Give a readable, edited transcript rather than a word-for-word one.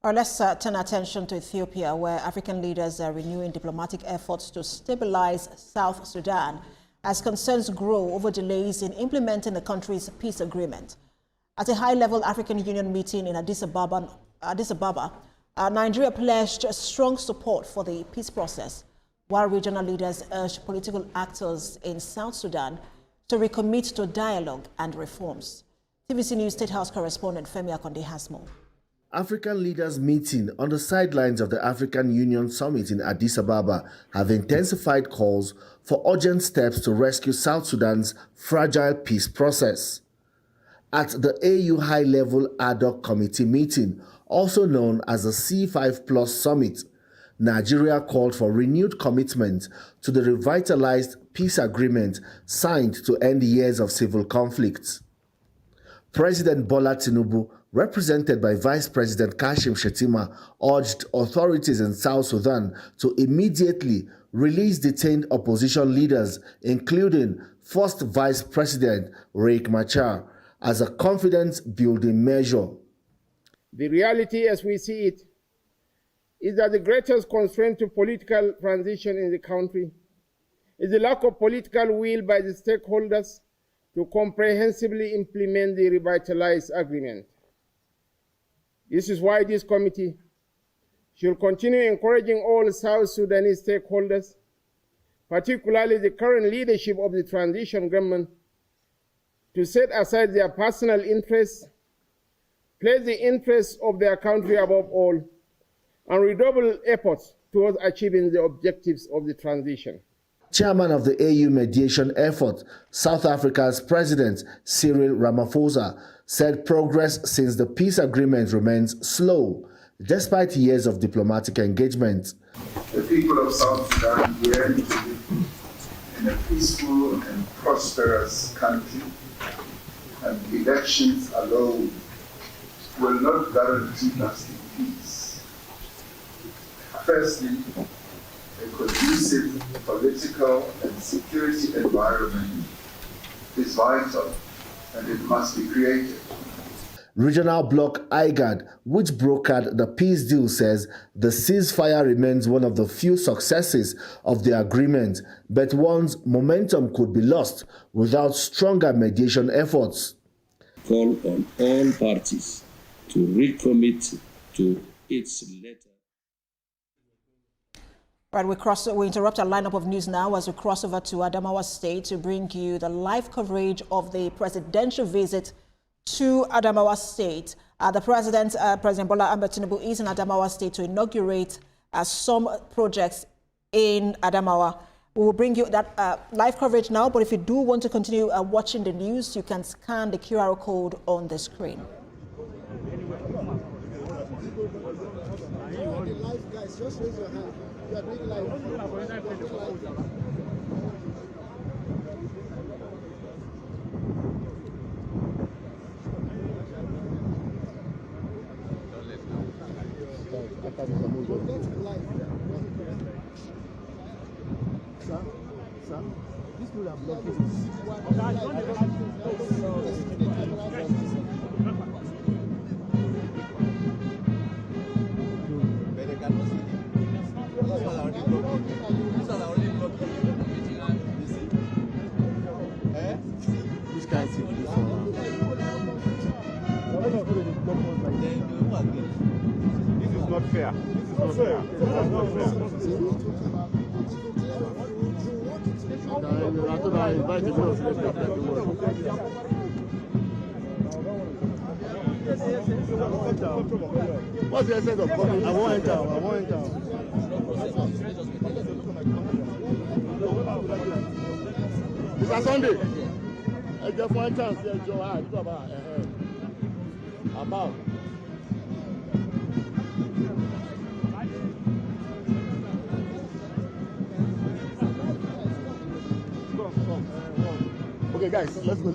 Let's turn attention to Ethiopia, where African leaders are renewing diplomatic efforts to stabilize South Sudan as concerns grow over delays in implementing the country's peace agreement. At a high-level African Union meeting in Addis Ababa, Nigeria pledged strong support for the peace process, while regional leaders urged political actors in South Sudan to recommit to dialogue and reforms. TVC News State House correspondent Femi Akonde has more. African leaders meeting on the sidelines of the African Union summit in Addis Ababa have intensified calls for urgent steps to rescue South Sudan's fragile peace process. At the AU High-Level Ad Hoc Committee meeting, also known as the C5+ Summit, Nigeria called for renewed commitment to the revitalized peace agreement signed to end years of civil conflict. President Bola Tinubu, represented by Vice President Kashim Shettima, urged authorities in South Sudan to immediately release detained opposition leaders, including First Vice President Riek Machar, as a confidence-building measure. The reality as we see it is that the greatest constraint to political transition in the country is the lack of political will by the stakeholders to comprehensively implement the revitalized agreement. This is why this committee should continue encouraging all South Sudanese stakeholders, particularly the current leadership of the transition government, to set aside their personal interests, place the interests of their country above all, and redouble efforts towards achieving the objectives of the transition. Chairman of the AU mediation effort, South Africa's President Cyril Ramaphosa, said progress since the peace agreement remains slow, despite years of diplomatic engagement. The people of South Sudan yearn to live in a peaceful and prosperous country, and elections alone will not guarantee lasting peace. Firstly, a conducive political and security environment is vital, and it must be created. Regional bloc IGAD, which brokered the peace deal, says the ceasefire remains one of the few successes of the agreement, but warns momentum could be lost without stronger mediation efforts. Call on all parties to recommit to its letter. Right, we interrupt our lineup of news now as we cross over to Adamawa State to bring you the live coverage of the presidential visit to Adamawa State. The President Bola Tinubu is in Adamawa State to inaugurate some projects in Adamawa. We will bring you that live coverage now, but if you do want to continue watching the news, you can scan the QR code on the screen. Just raise your hand. You are doing live. Sir, this will have blocked This is not fair. This is not fair. This is not fair. What's the essence of coming? I won't enter. I won't enter. Mr. Sunday, I just want chance. About. Okay, guys, let's go.